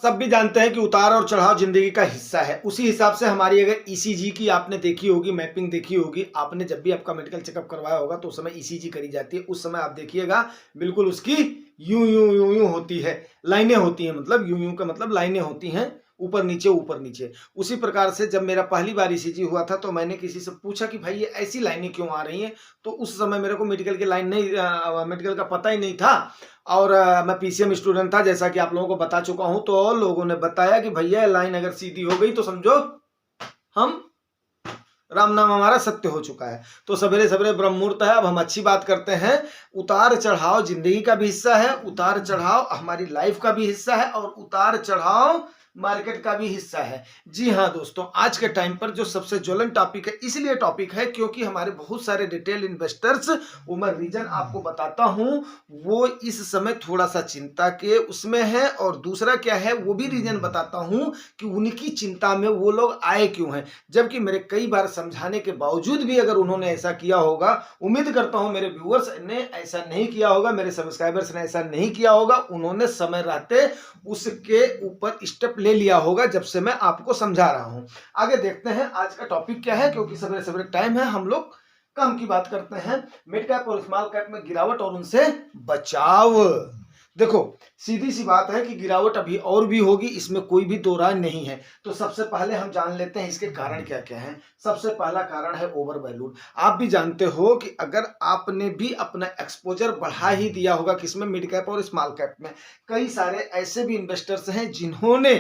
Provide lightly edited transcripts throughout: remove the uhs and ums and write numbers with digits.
सब भी जानते हैं कि उतार और चढ़ाव जिंदगी का हिस्सा है। उसी हिसाब से हमारी अगर ईसीजी की आपने देखी होगी, मैपिंग देखी होगी, आपने जब भी आपका मेडिकल चेकअप करवाया होगा तो उस समय ईसीजी करी जाती है। उस समय आप देखिएगा बिल्कुल उसकी यूं यूं यूं यूं होती है, लाइनें होती हैं, मतलब यूं यूं का मतलब लाइनें होती हैं, ऊपर नीचे ऊपर नीचे। उसी प्रकार से जब मेरा पहली बार ईसीजी हुआ था तो मैंने किसी से पूछा कि भाई ये ऐसी लाइनें क्यों आ रही हैं, तो उस समय मेरे को मेडिकल की लाइन नहीं, मेडिकल का पता ही नहीं था। और मैं पीसीएम स्टूडेंट था, जैसा कि आप लोगों को बता चुका हूं। तो लोगों ने बताया कि भैया लाइन अगर सीधी हो गई तो समझो हम राम नाम हमारा सत्य हो चुका है। तो सवेरे सवेरे ब्रह्म मुहूर्त है, अब हम अच्छी बात करते हैं। उतार चढ़ाव जिंदगी का भी हिस्सा है, उतार चढ़ाव हमारी लाइफ का भी हिस्सा है, और उतार चढ़ाव मार्केट का भी हिस्सा है। जी हाँ दोस्तों, आज के टाइम पर जो सबसे ज्वलन टॉपिक है, इसलिए टॉपिक है क्योंकि हमारे बहुत सारे रिटेल इन्वेस्टर्स, वो मैं रीजन आपको बताता हूं, वो इस समय थोड़ा सा चिंता के उसमें है। और दूसरा क्या है वो भी रीजन बताता हूं कि उनकी चिंता में वो लोग आए क्यों हैं। जबकि मेरे कई बार समझाने के बावजूद भी अगर उन्होंने ऐसा किया होगा, उम्मीद करता हूं मेरे व्यूअर्स ने ऐसा नहीं किया होगा, मेरे सब्सक्राइबर्स ने ऐसा नहीं किया होगा, उन्होंने समय रहते उसके ऊपर स्टेप ले लिया होगा, जब से मैं आपको समझा रहा हूं। आगे देखते हैं आज का टॉपिक क्या है, क्योंकि सवेरे सवेरे टाइम है, हम लोग कम की बात करते हैं। मिड कैप और स्मॉल कैप में गिरावट और उनसे बचाव। देखो सीधी सी बात है कि गिरावट अभी और भी होगी, इसमें कोई भी दो राय नहीं है। तो सबसे पहले हम जान लेते हैं इसके कारण क्या क्या हैं। सबसे पहला कारण है ओवर वैल्यूड। आप भी जानते हो कि अगर आपने भी अपना एक्सपोजर बढ़ा ही दिया होगा किसमें, मिड कैप और स्मॉल कैप में। कई सारे ऐसे भी इन्वेस्टर्स हैं जिन्होंने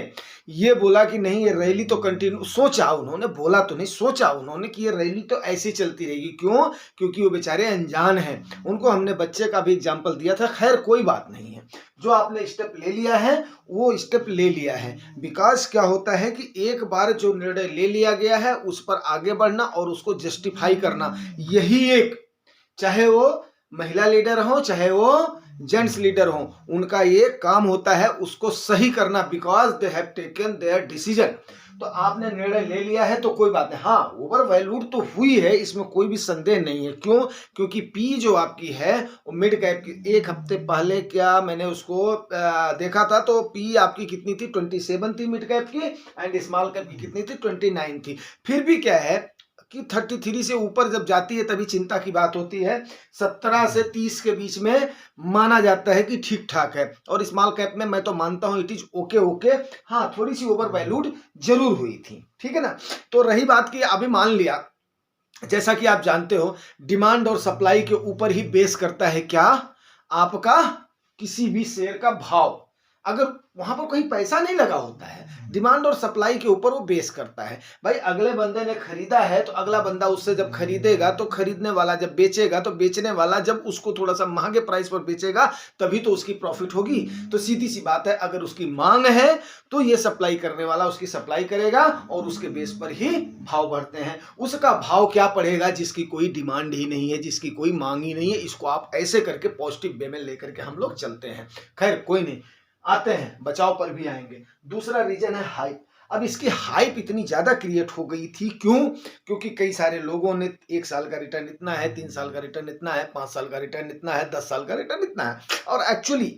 ये बोला कि नहीं ये रैली तो कंटिन्यू, सोचा उन्होंने, बोला तो नहीं, सोचा उन्होंने कि ये रैली तो ऐसी चलती रहेगी। क्यों? क्योंकि वो बेचारे अनजान हैं। उनको हमने बच्चे का भी एग्जाम्पल दिया था। खैर कोई बात नहीं है, जो आपने स्टेप ले लिया है वो स्टेप ले लिया है। विकास क्या होता है कि एक बार जो निर्णय ले लिया गया है उस पर आगे बढ़ना और उसको जस्टिफाई करना, यही एक, चाहे वो महिला लीडर हो चाहे वो जेंट्स लीडर हो, उनका ये काम होता है उसको सही करना, because they have taken there decision. तो आपने निर्णय ले लिया है तो कोई बात नहीं। हाँ ओवर वैल्यूड तो हुई है, इसमें कोई भी संदेह नहीं है। क्यों? क्योंकि पी जो आपकी है वो मिड कैप की, एक हफ्ते पहले क्या मैंने उसको देखा था, तो पी आपकी कितनी थी, 27 थी मिड कैप की, एंड स्मॉल कैप की कितनी थी, 29 थी। फिर भी क्या है कि 33 से ऊपर जब जाती है तभी चिंता की बात होती है। 17 से 30 के बीच में माना जाता है कि ठीक ठाक है, और स्मॉल कैप में मैं तो मानता हूं इट इज ओके ओके। हाँ थोड़ी सी ओवर वैल्यूड जरूर हुई थी, ठीक है ना। तो रही बात कि अभी मान लिया, जैसा कि आप जानते हो डिमांड और सप्लाई के ऊपर ही बेस करता है क्या, आपका किसी भी शेयर का भाव। अगर वहां पर कोई पैसा नहीं लगा होता है, डिमांड और सप्लाई के ऊपर वो बेस करता है। भाई अगले बंदे ने खरीदा है तो अगला बंदा उससे जब खरीदेगा तो खरीदने वाला जब बेचेगा तो बेचने वाला जब उसको थोड़ा सा महंगे प्राइस पर बेचेगा तभी तो उसकी प्रॉफिट होगी। तो सीधी सी बात है, अगर उसकी मांग है तो ये सप्लाई करने वाला उसकी सप्लाई करेगा और उसके बेस पर ही भाव बढ़ते हैं। उसका भाव क्या पड़ेगा जिसकी कोई डिमांड ही नहीं है, जिसकी कोई मांग ही नहीं है। इसको आप ऐसे करके पॉजिटिव वे में लेकर के हम लोग चलते हैं। खैर कोई नहीं, आते हैं बचाव पर भी आएंगे। दूसरा रीजन है हाइप। अब इसकी हाइप इतनी ज्यादा क्रिएट हो गई थी, क्यों? क्योंकि कई सारे लोगों ने 1 साल का रिटर्न इतना है, 3 साल का रिटर्न इतना है, 5 साल का रिटर्न इतना है, 10 साल का रिटर्न इतना है। और एक्चुअली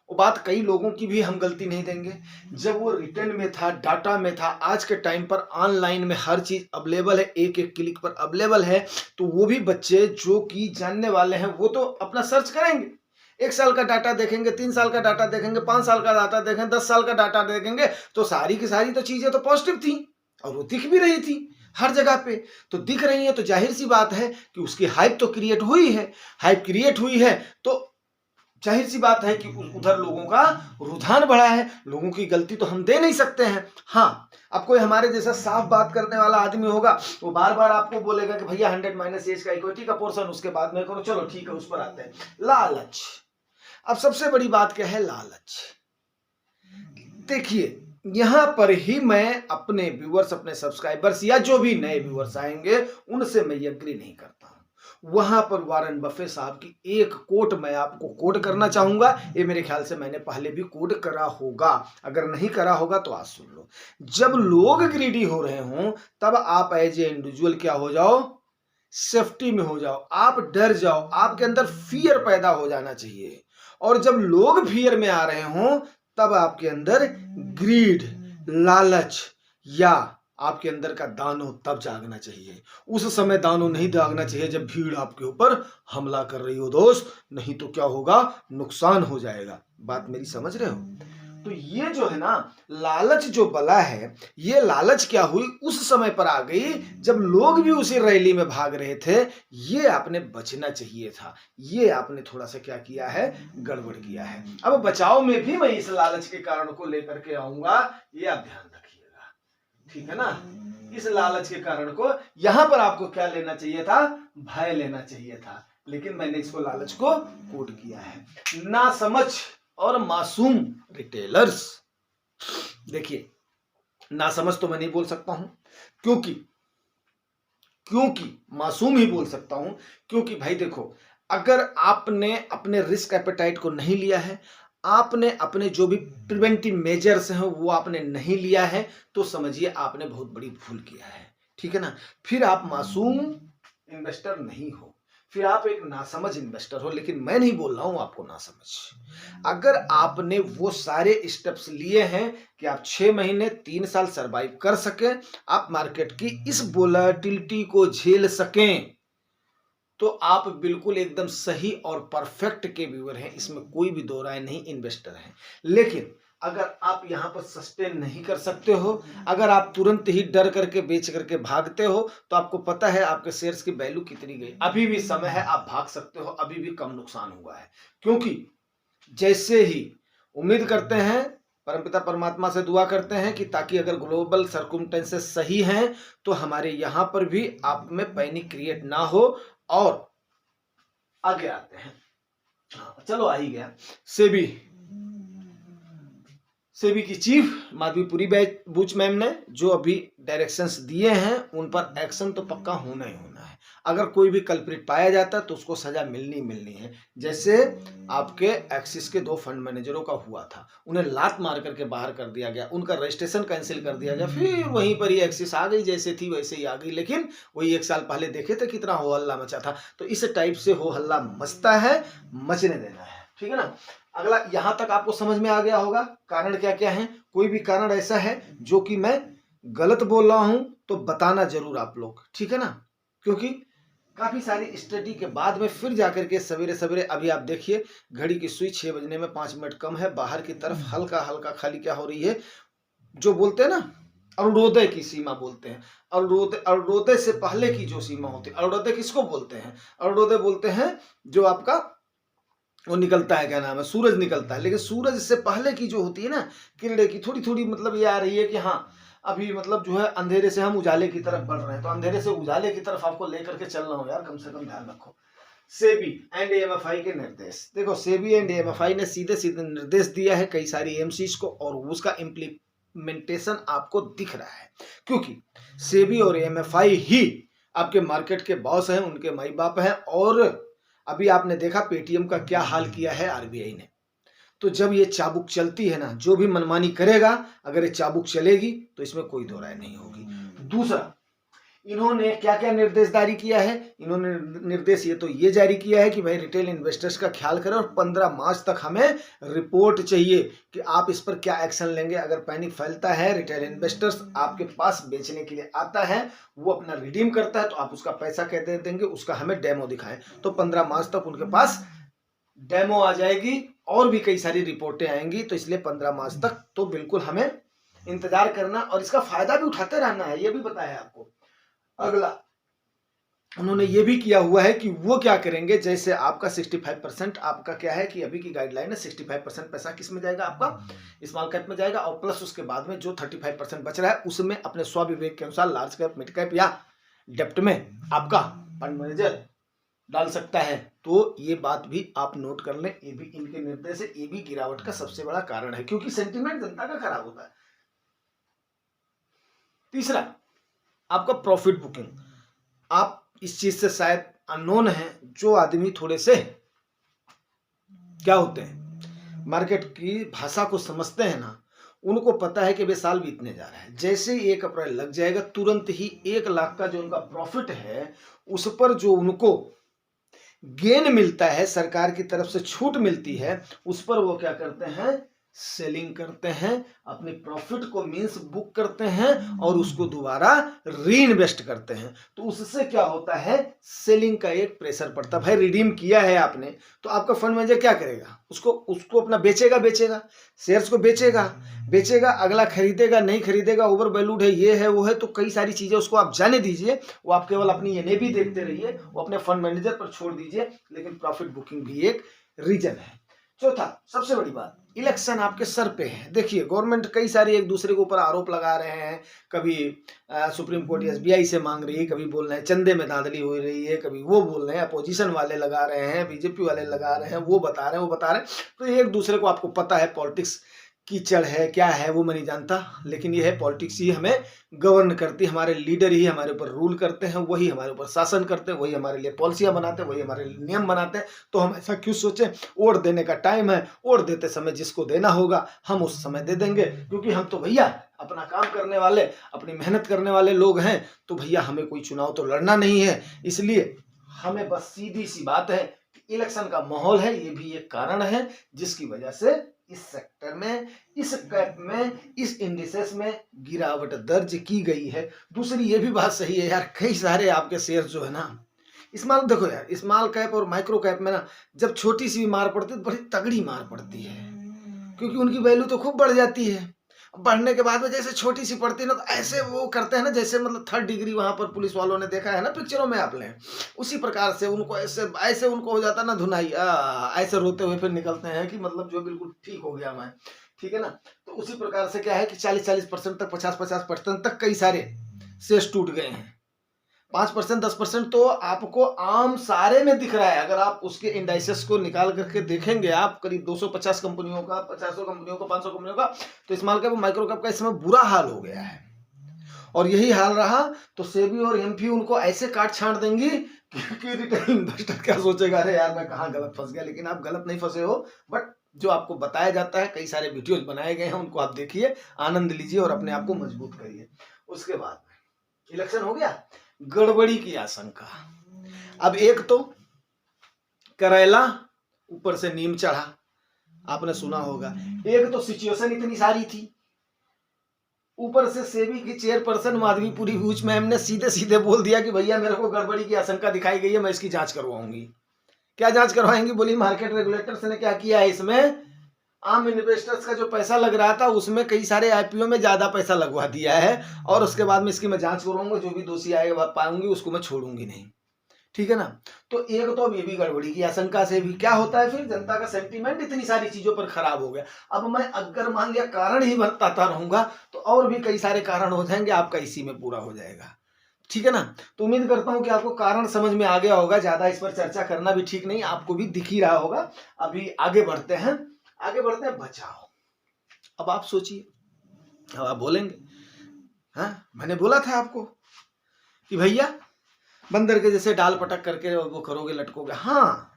वो बात कई लोगों की भी हम गलती नहीं देंगे, जब वो रिटर्न में था, डाटा में था। आज के टाइम पर ऑनलाइन में हर चीज अवेलेबल है, एक एक क्लिक पर अवेलेबल है। तो वो भी बच्चे जो कि जानने वाले हैं वो तो अपना सर्च करेंगे, 1 साल का डाटा देखेंगे, 3 साल का डाटा देखेंगे, 5 साल का डाटा देखेंगे, 10 साल का डाटा देखेंगे। तो सारी की सारी तो चीजें तो पॉजिटिव थी और वो दिख भी रही थी हर जगह पे। तो दिख रही है तो जाहिर सी बात है कि उसकी हाइप तो क्रिएट हुई है। हाइप क्रिएट हुई है तो जाहिर सी बात है कि उधर लोगों का रुझान बढ़ा है। लोगों की गलती तो हम दे नहीं सकते हैं। हाँ अब कोई हमारे जैसा साफ बात करने वाला आदमी होगा, वो बार बार आपको बोलेगा कि भैया 100 माइनस एज का इक्विटी का पोर्शन उसके बाद में करो, चलो ठीक है उस पर आते हैं। लालच। अब सबसे बड़ी बात क्या है, लालच। देखिए यहां पर ही मैं अपने व्यूअर्स, अपने सब्सक्राइबर्स या जो भी नए व्यूअर्स आएंगे उनसे मैं ये एग्री नहीं करता हूं। वहां पर वॉरेन बफे साहब की एक कोट मैं आपको कोट करना चाहूंगा। ये मेरे ख्याल से मैंने पहले भी कोट करा होगा, अगर नहीं करा होगा तो आज सुन लो। जब लोग ग्रीडी हो रहे हों तब आप एज ए इंडिविजुअल क्या हो जाओ, सेफ्टी में हो जाओ, आप डर जाओ, आपके अंदर फियर पैदा हो जाना चाहिए। और जब लोग फियर में आ रहे हों तब आपके अंदर ग्रीड, लालच या आपके अंदर का दानव तब जागना चाहिए। उस समय दानव नहीं जागना चाहिए जब भीड़ आपके ऊपर हमला कर रही हो दोस्त, नहीं तो क्या होगा, नुकसान हो जाएगा। बात मेरी समझ रहे हो? तो ये जो है ना, लालच जो बला है, ये लालच क्या हुई, उस समय पर आ गई जब लोग भी उसी रैली में भाग रहे थे। ये आपने बचना चाहिए था, ये आपने थोड़ा सा क्या किया है, गड़बड़ किया है। अब बचाव में भी मैं इस लालच के कारण को लेकर के आऊंगा, ये आप ध्यान रखिएगा, ठीक है ना। इस लालच के कारण को यहां पर आपको क्या लेना चाहिए था, भय लेना चाहिए था, लेकिन मैंने इसको लालच को कोड किया है। ना समझ और मासूम रिटेलर्स, देखिए नासमझ तो मैं नहीं बोल सकता हूं, क्योंकि मासूम ही बोल सकता हूं, क्योंकि भाई देखो, अगर आपने अपने रिस्क एपेटाइट को नहीं लिया है, आपने अपने जो भी प्रिवेंटिव मेजर्स हैं वो आपने नहीं लिया है, तो समझिए आपने बहुत बड़ी भूल किया है, ठीक है ना। फिर आप मासूम इन्वेस्टर नहीं हो, फिर आप एक नासमझ इन्वेस्टर हो। लेकिन मैं नहीं बोल रहा हूं आपको नासमझ। अगर आपने वो सारे स्टेप्स लिए हैं कि आप 6 महीने 3 साल सरवाइव कर सकें, आप मार्केट की इस वोलेटिलिटी को झेल सकें, तो आप बिल्कुल एकदम सही और परफेक्ट के व्यूअर हैं, इसमें कोई भी दो राय नहीं, इन्वेस्टर हैं। लेकिन अगर आप यहां पर सस्टेन नहीं कर सकते हो, अगर आप तुरंत ही डर करके बेच करके भागते हो, तो आपको पता है आपके शेयर्स की वैल्यू कितनी गई। अभी भी समय है, आप भाग सकते हो, अभी भी कम नुकसान हुआ है। क्योंकि जैसे ही उम्मीद करते हैं, परमपिता परमात्मा से दुआ करते हैं कि ताकि अगर ग्लोबल सर्कमस्टेंसेस सही हैं, तो हमारे यहां पर भी आप में पैनिक क्रिएट ना हो। और आगे आते हैं, हाँ चलो आ ही गया, सेबी की चीफ माधवीपुरी बूच मैम ने जो अभी डायरेक्शंस दिए हैं, उन पर एक्शन तो पक्का होना ही होना है। अगर कोई भी कल्प्रिट पाया जाता है तो उसको सजा मिलनी है। जैसे आपके एक्सिस के 2 फंड मैनेजरों का हुआ था, उन्हें लात मार करके बाहर कर दिया गया, उनका रजिस्ट्रेशन कैंसिल कर दिया गया, फिर वहीं पर ही एक्सिस आ गई, जैसे थी वैसे ही आ गई। लेकिन वही 1 साल पहले देखे थे कितना हो हल्ला मचा था। तो इस टाइप से हो हल्ला मचता है, मचने देना है, ठीक है ना। अगला, यहां तक आपको समझ में आ गया होगा कारण क्या क्या है। कोई भी कारण ऐसा है जो कि मैं गलत बोल रहा हूं तो बताना जरूर आप लोग, ठीक है ना। क्योंकि काफी सारी स्टडी के बाद में फिर जाकर के सवेरे सवेरे, अभी आप देखिए घड़ी की सुई 6 बजने में 5 मिनट कम है, बाहर की तरफ हल्का हल्का खाली क्या हो रही है, जो बोलते हैं ना अरुणोदय की सीमा बोलते हैं। अरुणोदय से पहले की जो सीमा होती है, अरुणोदय किसको बोलते हैं, अरुणोदय बोलते हैं जो आपका वो निकलता है, क्या नाम है, सूरज निकलता है। लेकिन सूरज से पहले की जो होती है ना किरणें की, थोड़ी थोड़ी मतलब ये आ रही है कि हाँ अभी मतलब जो है अंधेरे से हम उजाले की तरफ बढ़ रहे हैं, तो अंधेरे से उजाले की तरफ आपको लेकर के चल रहा हूं यार, कम से कम ध्यान रखो। सेबी एंड एएमएफआई के निर्देश, देखो सेबी एंड एएमएफआई ने सीधे सीधे निर्देश दिया है कई सारी एमसीज को, और उसका इम्प्लीमेंटेशन आपको दिख रहा है। क्योंकि सेबी और एएमएफआई ही आपके मार्केट के बॉस हैं, उनके माई बाप हैं। और अभी आपने देखा पेटीएम का क्या हाल किया है आरबीआई ने। तो जब ये चाबुक चलती है ना, जो भी मनमानी करेगा, अगर ये चाबुक चलेगी तो इसमें कोई दो राय नहीं होगी। दूसरा, इन्होंने क्या क्या निर्देश जारी किया है, इन्होंने निर्देश ये तो ये जारी किया है कि भाई रिटेल इन्वेस्टर्स का ख्याल करें, और 15 मार्च तक हमें रिपोर्ट चाहिए कि आप इस पर क्या एक्शन लेंगे। अगर पैनिक फैलता है, रिटेल इन्वेस्टर्स आपके पास बेचने के लिए आता है, वो अपना रिडीम करता है, तो आप उसका पैसा कहते देंगे, उसका हमें डेमो दिखाएं। तो 15 मार्च तक उनके पास डेमो आ जाएगी और भी कई सारी रिपोर्टें आएंगी। तो इसलिए 15 मार्च तक तो बिल्कुल हमें इंतजार करना और इसका फायदा भी उठाते रहना है, ये भी बताया आपको। अगला, उन्होंने ये भी किया हुआ है कि वो क्या करेंगे, जैसे आपका 65% आपका क्या है कि अभी की गाइडलाइन है 65% पैसा किस में जाएगा, आपका स्मॉल कैप में जाएगा, और प्लस उसके बाद में जो 35% बच रहा है उसमें अपने स्वविवेक के अनुसार लार्ज कैप, मिड कैप या डेप्ट में आपका फंड मैनेजर डाल सकता है। तो ये बात भी आप नोट कर लें, ये भी इनके निर्देश है, ये भी गिरावट का सबसे बड़ा कारण है, क्योंकि सेंटिमेंट जनता का खराब होता है। तीसरा, आपका प्रॉफिट बुकिंग। आप इस चीज से शायद अननोन है, जो आदमी थोड़े से क्या होते हैं, मार्केट की भाषा को समझते हैं ना, उनको पता है कि वे साल बीतने जा रहा है, जैसे 1 अप्रैल लग जाएगा तुरंत ही 1 लाख का जो उनका प्रॉफिट है, उस पर जो उनको गेन मिलता है, सरकार की तरफ से छूट मिलती है, उस पर वो क्या करते हैं, सेलिंग करते हैं, अपने प्रॉफिट को मींस बुक करते हैं और उसको दोबारा री इन्वेस्ट करते हैं। तो उससे क्या होता है, सेलिंग का एक प्रेशर पड़ता है। भाई रिडीम किया है आपने तो आपका फंड मैनेजर क्या करेगा, उसको अपना बेचेगा शेयर्स को बेचेगा, अगला खरीदेगा नहीं खरीदेगा, ओवर वैल्यूड है, ये है वो है, तो कई सारी चीजें उसको आप जाने दीजिए। वो आप केवल अपनी एनएवी देखते रहिए, वो अपने फंड मैनेजर पर छोड़ दीजिए, लेकिन प्रॉफिट बुकिंग भी एक रीजन है। चौथा सबसे बड़ी बात, इलेक्शन आपके सर पे है। देखिए गवर्नमेंट कई सारे एक दूसरे के ऊपर आरोप लगा रहे हैं, कभी सुप्रीम कोर्ट एसबीआई से मांग रही है, कभी बोल रहे हैं चंदे में धांधली हो रही है, कभी वो बोल रहे हैं, अपोजिशन वाले लगा रहे हैं, बीजेपी वाले लगा रहे हैं, वो बता रहे हैं। तो एक दूसरे को आपको पता है पॉलिटिक्स कीचड़ है, क्या है वो मैं नहीं जानता, लेकिन ये है पॉलिटिक्स ही हमें गवर्न करती है, हमारे लीडर ही हमारे ऊपर रूल करते हैं, वही हमारे ऊपर शासन करते हैं, वही हमारे लिए पॉलिसियां बनाते हैं, वही हमारे लिए नियम बनाते हैं। तो हम ऐसा क्यों सोचें, वोट देने का टाइम है, वोट देते समय जिसको देना होगा हम उस समय दे देंगे, क्योंकि हम तो भैया अपना काम करने वाले, अपनी मेहनत करने वाले लोग हैं। तो भैया हमें कोई चुनाव तो लड़ना नहीं है, इसलिए हमें बस सीधी सी बात है, इलेक्शन का माहौल है, ये भी एक कारण है जिसकी वजह से इस सेक्टर में, इस कैप में, इस इंडिसेस में गिरावट दर्ज की गई है। दूसरी ये भी बात सही है यार, कई सारे आपके शेयर जो है ना, स्मॉल, देखो यार स्मॉल कैप और माइक्रो कैप में ना जब छोटी सी भी मार पड़ती है तो बड़ी तगड़ी मार पड़ती है, क्योंकि उनकी वैल्यू तो खूब बढ़ जाती है। बढ़ने के बाद में जैसे छोटी सी पड़ती है ना, तो ऐसे वो करते हैं ना, जैसे मतलब 3rd डिग्री वहां पर पुलिस वालों ने देखा है ना पिक्चरों में आपने, उसी प्रकार से उनको ऐसे उनको हो जाता ना धुनाई, ऐसे रोते हुए फिर निकलते हैं कि मतलब जो बिल्कुल ठीक हो गया मैं, ठीक है ना। तो उसी प्रकार से क्या है कि 40% तक, 50% तक कई सारे शेष टूट गए हैं। 5%, 10% तो आपको आम सारे में दिख रहा है। अगर आप उसके इंडाइसेस को निकाल करके देखेंगे, आप करीब 250 कंपनियों का, 50 कंपनियों का, 500 कंपनियों का, तो स्मॉल कैप, माइक्रो कैप का इस समय बुरा हाल हो गया है। और यही हाल रहा तो सेबी और एमपी उनको ऐसे काट छांट देंगी कि रिटेल इन्वेस्टर क्या सोचेगा, अरे यार मैं कहाँ गलत फंस गया। लेकिन आप गलत नहीं फंसे हो, बट जो आपको बताया जाता है, कई सारे वीडियोज बनाए गए हैं, उनको आप देखिए, आनंद लीजिए और अपने आप को मजबूत करिए। उसके बाद इलेक्शन हो गया, गड़बड़ी की आशंका। अब एक तो करेला ऊपर से नीम चढ़ा, आपने सुना होगा। एक तो सिचुएशन इतनी सारी थी, ऊपर से सेबी की चेयरपर्सन माधवीपुरी बूच मैम ने सीधे सीधे बोल दिया कि भैया मेरे को गड़बड़ी की आशंका दिखाई गई है, मैं इसकी जांच करवाऊंगी। क्या जांच करवाएंगी, बोली मार्केट रेगुलेटर्स ने क्या किया है, इसमें आम इन्वेस्टर्स का जो पैसा लग रहा था उसमें कई सारे आईपीओ में ज्यादा पैसा लगवा दिया है, और उसके बाद में इसकी मैं जांच करवाऊंगा, जो भी दोषी आएगा पाऊंगी उसको मैं छोड़ूंगी नहीं, ठीक है ना। तो एक तो अब ये भी गड़बड़ी की आशंका से भी क्या होता है, फिर जनता का सेंटीमेंट इतनी सारी चीजों पर खराब हो गया। अब मैं अगर मान लिया कारण ही बताता रहूंगा तो और भी कई सारे कारण हो जाएंगे, आपका इसी में पूरा हो जाएगा, ठीक है ना। तो उम्मीद करता हूं कि आपको कारण समझ में आ गया होगा, ज्यादा इस पर चर्चा करना भी ठीक नहीं, आपको भी दिख ही रहा होगा। अभी आगे बढ़ते हैं, बचाओ। अब आप सोचिए, अब आप बोलेंगे, हाँ मैंने बोला था आपको कि भैया बंदर के जैसे डाल पटक करके वो करोगे, लटकोगे। हाँ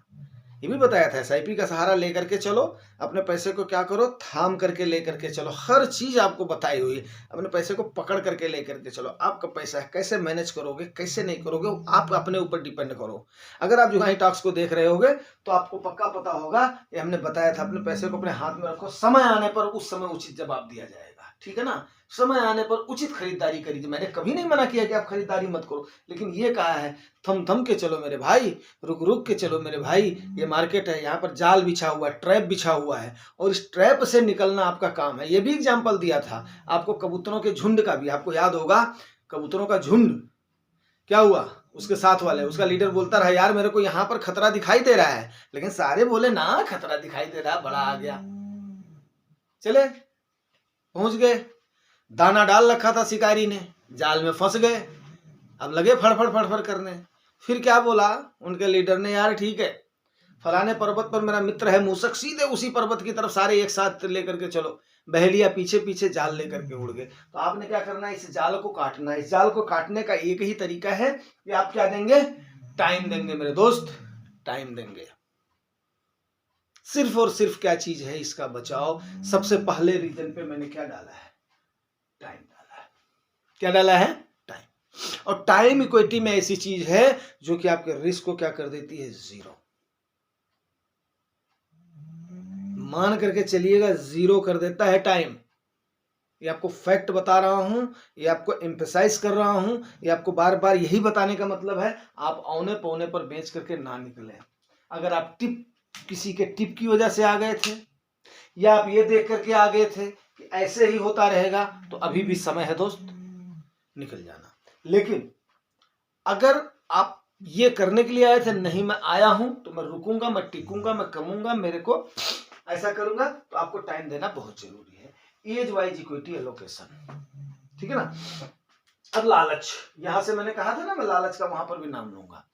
ये भी बताया था, एसआईपी का सहारा लेकर के चलो, अपने पैसे को क्या करो, थाम करके लेकर के चलो, हर चीज आपको बताई हुई है। अपने पैसे को पकड़ करके लेकर के चलो, आपका पैसा है, कैसे मैनेज करोगे, कैसे नहीं करोगे, आप अपने ऊपर डिपेंड करो। अगर आप जुगाही टॉक्स को देख रहे होगे तो आपको पक्का पता होगा, ये हमने बताया था, अपने पैसे को अपने हाथ में रखो, समय आने पर उस समय उचित जवाब दिया जाएगा, ठीक है ना। समय आने पर उचित खरीदारी करिए। मैंने कभी नहीं मना किया कि आप खरीदारी मत करो, लेकिन ये कहा है थम थम के चलो मेरे भाई, रुक रुक के चलो मेरे भाई। ये मार्केट है, यहाँ पर जाल बिछा हुआ है, ट्रैप बिछा हुआ है, और इस ट्रैप से निकलना आपका काम है। ये भी एग्जाम्पल दिया था आपको कबूतरों के झुंड का भी, आपको याद होगा कबूतरों का झुंड क्या हुआ, उसके साथ वाले, उसका लीडर बोलता रहा यार मेरे को यहाँ पर खतरा दिखाई दे रहा है, लेकिन सारे बोले ना खतरा दिखाई दे रहा, बड़ा आ गया, चले पहुंच गए, दाना डाल रखा था शिकारी ने, जाल में फंस गए, अब लगे फड़फड़ फड़फड़ करने। फिर क्या बोला उनके लीडर ने, यार ठीक है फलाने पर्वत पर मेरा मित्र है मूसक, सीधे उसी पर्वत की तरफ सारे एक साथ लेकर के चलो। बहेलिया पीछे पीछे जाल लेकर के उड़ गए। तो आपने क्या करना है, इस जाल को काटना है। इस जाल को काटने का एक ही तरीका है कि आप क्या देंगे, टाइम देंगे मेरे दोस्त, टाइम देंगे। सिर्फ और सिर्फ क्या चीज है इसका बचाव, सबसे पहले रीजन पे मैंने क्या डाला है, टाइम डाला है। क्या डाला है, टाइम। और टाइम इक्विटी में ऐसी चीज है जो कि आपके रिस्क को क्या कर देती है, जीरो। मान करके चलिएगा जीरो कर देता है टाइम। ये आपको फैक्ट बता रहा हूं, ये आपको एम्फेसाइज कर रहा हूं, ये आपको बार बार यही बताने का मतलब है आप औने पौने पर बेच करके ना निकले। अगर आप किसी के टिप की वजह से आ गए थे या आप ये देख करके आ गए थे कि ऐसे ही होता रहेगा, तो अभी भी समय है दोस्त, निकल जाना। लेकिन अगर आप ये करने के लिए आए थे, नहीं मैं आया हूं तो मैं रुकूंगा, मैं टिकूंगा, मैं कमूंगा, मेरे को ऐसा करूंगा, तो आपको टाइम देना बहुत जरूरी है। एज वाइज इक्विटी एलोकेशन, ठीक है ना। अब लालच, यहां से मैंने कहा था ना मैं लालच का वहां पर भी नाम लूंगा।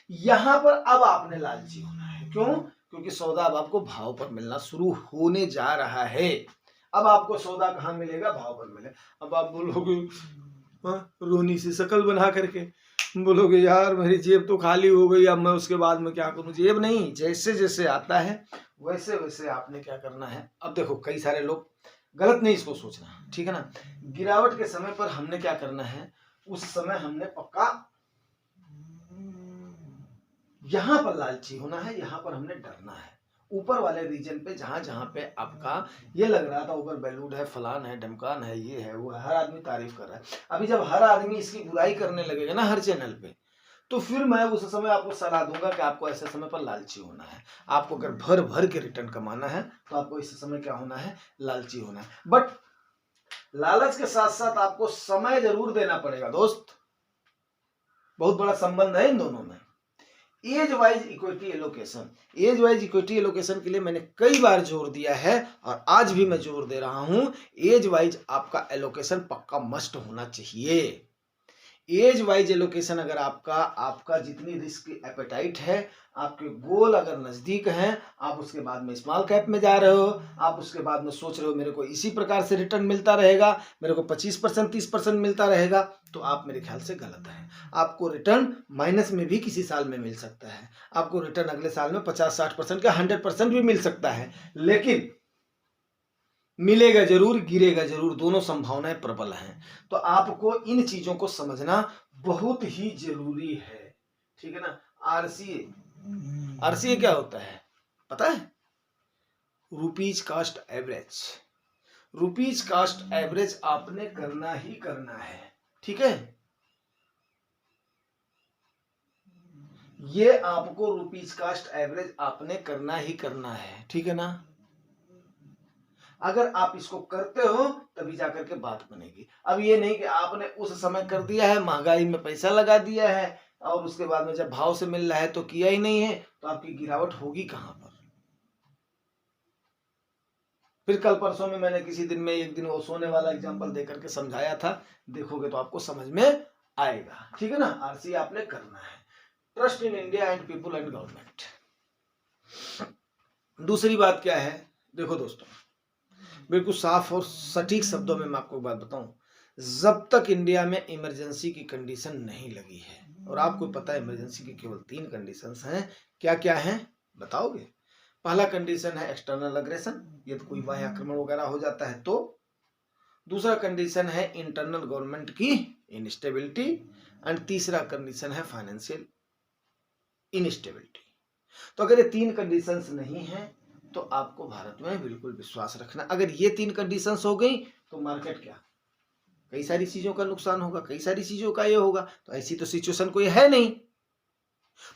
यहां पर अब आपने लालची होना है। क्यों? क्योंकि सौदा अब आपको भाव पर मिलना शुरू होने जा रहा है। अब आपको सौदा कहां मिलेगा? भाव पर मिले। अब आप बोलोगे रोनी सी शकल बना करके बोलोगे यार मेरी जेब तो खाली हो गई, अब मैं उसके बाद में क्या करूं? जेब नहीं, जैसे जैसे आता है वैसे वैसे आपने क्या करना है। अब देखो कई सारे लोग, गलत नहीं इसको सोचना, ठीक है ना। गिरावट के समय पर हमने क्या करना है, उस समय हमने पक्का यहां पर लालची होना है, यहां पर हमने डरना है। ऊपर वाले रीजन पे जहां जहां पे आपका ये लग रहा था ओवर वैल्यूड है, फलान है, ढमकान है, ये है वो है, हर आदमी तारीफ कर रहा है। अभी जब हर आदमी इसकी बुराई करने लगेगा ना हर चैनल पे, तो फिर मैं उस समय आपको सलाह दूंगा कि आपको ऐसे समय पर लालची होना है। आपको अगर भर भर के रिटर्न कमाना है तो आपको इस समय क्या होना है? लालची होना है। बट लालच के साथ साथ आपको समय जरूर देना पड़ेगा दोस्त, बहुत बड़ा संबंध है इन दोनों में। Age wise equity allocation, age wise equity allocation के लिए मैंने कई बार जोर दिया है और आज भी मैं जोर दे रहा हूं। एज वाइज आपका एलोकेशन पक्का मस्ट होना चाहिए। एज वाइज एलोकेशन अगर आपका जितनी रिस्क की एपेटाइट है, आपके गोल अगर नजदीक हैं, आप उसके बाद में स्मॉल कैप में जा रहे हो, आप उसके बाद में सोच रहे हो मेरे को इसी प्रकार से रिटर्न मिलता रहेगा, मेरे को 25% 30% मिलता रहेगा, तो आप मेरे ख्याल से गलत है। आपको रिटर्न माइनस में भी किसी साल में मिल सकता है, आपको रिटर्न अगले साल में 50-60% का 100% भी मिल सकता है, लेकिन मिलेगा जरूर, गिरेगा जरूर, दोनों संभावनाएं प्रबल हैं। तो आपको इन चीजों को समझना बहुत ही जरूरी है, ठीक है ना। आरसीए, आरसीए क्या होता है पता है? Rupees cost average. Rupees cost average आपने करना ही करना है, ठीक है। ये आपको रुपीज कास्ट एवरेज आपने करना ही करना है, ठीक है ना। अगर आप इसको करते हो तभी जाकर के बात बनेगी। अब ये नहीं कि आपने उस समय कर दिया है, महंगाई में पैसा लगा दिया है और उसके बाद में जब भाव से मिल रहा है तो किया ही नहीं है, तो आपकी गिरावट होगी कहां पर? फिर कल परसों में मैंने किसी दिन में एक दिन वो सोने वाला एग्जांपल देकर के समझाया था, देखोगे तो आपको समझ में आएगा, ठीक है ना। आरसी आपने करना है। Trust in India and people and government. दूसरी बात क्या है, देखो दोस्तों, बिल्कुल साफ और सटीक शब्दों में मैं आपको एक बात बताऊं, जब तक इंडिया में इमरजेंसी की कंडीशन नहीं लगी है, और आपको पता है इमरजेंसी की केवल 3 कंडीशंस हैं, क्या क्या हैं बताओगे? पहला कंडीशन है एक्सटर्नल अग्रेशन, यदि कोई बाह्य आक्रमण वगैरह हो जाता है तो। दूसरा कंडीशन है इंटरनल गवर्नमेंट की इनस्टेबिलिटी, एंड तीसरा कंडीशन है फाइनेंशियल इनस्टेबिलिटी। तो अगर ये 3 कंडीशंस नहीं है तो आपको भारत में बिल्कुल विश्वास रखना। अगर ये 3 कंडीशंस हो गई तो मार्केट क्या, कई सारी चीजों का नुकसान होगा, कई सारी चीजों का ये होगा, तो ऐसी तो सिचुएशन कोई है नहीं।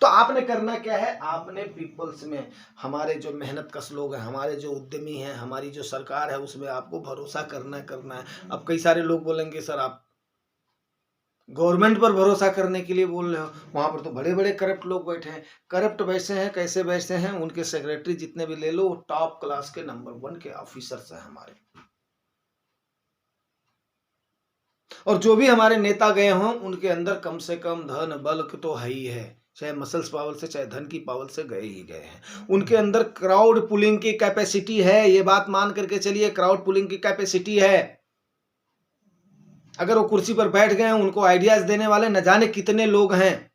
तो आपने करना क्या है, आपने पीपल्स में, हमारे जो मेहनत कश लोग हैं, हमारे जो उद्यमी हैं, हमारी जो सरकार है, उसमें आपको भरोसा करना है। अब कई सारे लोग बोलेंगे सर आप गवर्नमेंट पर भरोसा करने के लिए बोल रहे हो, वहां पर तो बड़े बड़े करप्ट लोग बैठे हैं। करप्ट वैसे हैं, कैसे वैसे हैं, उनके सेक्रेटरी जितने भी ले लो वो टॉप क्लास के नंबर 1 के ऑफिसर्स हैं हमारे। और जो भी हमारे नेता गए हों उनके अंदर कम से कम धन बल तो है ही है, चाहे मसल्स पावर से चाहे धन की पावर से गए ही गए हैं। उनके अंदर क्राउड पुलिंग की कैपेसिटी है, ये बात मान करके चलिए, क्राउड पुलिंग की कैपेसिटी है। अगर वो कुर्सी पर बैठ गए हैं, उनको आइडियाज देने वाले न जाने कितने लोग हैं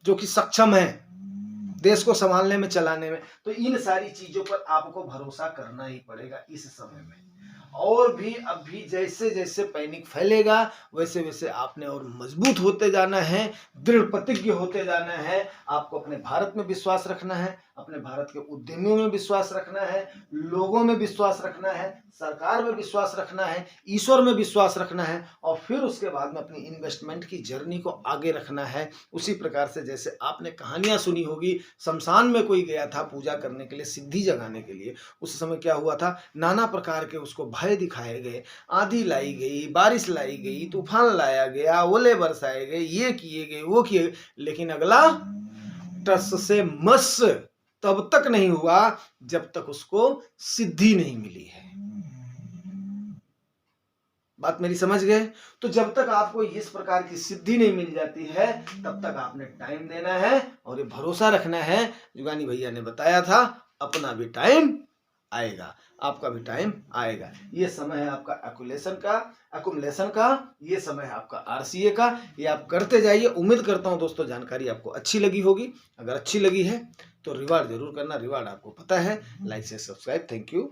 जो कि सक्षम हैं देश को संभालने में, चलाने में। तो इन सारी चीजों पर आपको भरोसा करना ही पड़ेगा इस समय में। और भी अब भी जैसे जैसे पैनिक फैलेगा वैसे वैसे आपने और मजबूत होते जाना है, दृढ़ प्रतिज्ञ होते जाना है। आपको अपने भारत में विश्वास रखना है, अपने भारत के उद्यमियों में विश्वास रखना है, लोगों में विश्वास रखना है, सरकार में विश्वास रखना है, ईश्वर में विश्वास रखना है और फिर उसके बाद में अपनी इन्वेस्टमेंट की जर्नी को आगे रखना है। उसी प्रकार से जैसे आपने कहानियां सुनी होगी, शमशान में कोई गया था पूजा करने के लिए, सिद्धि जगाने के लिए, उस समय क्या हुआ था, नाना प्रकार के उसको भय दिखाए गए, आंधी लाई गई, बारिश लाई गई, तूफान लाया गया, ओले बरसाए गए, ये किए गए, वो किए गए, लेकिन अगला टस से मस तब तक नहीं हुआ जब तक उसको सिद्धि नहीं मिली है। बात मेरी समझ गए? तो जब तक आपको इस प्रकार की सिद्धि नहीं मिल जाती है तब तक आपने टाइम देना है और ये भरोसा रखना है, जुगानी भैया ने बताया था, अपना भी टाइम आएगा, आपका भी टाइम आएगा। ये समय है आपका एक्युमुलेशन का, ये समय है आपका आरसीए का, ये आप करते जाइए। उम्मीद करता हूँ दोस्तों जानकारी आपको अच्छी लगी होगी। अगर अच्छी लगी है तो रिवार्ड जरूर करना, रिवार्ड आपको पता है, लाइक से सब्सक्राइब। Thank you.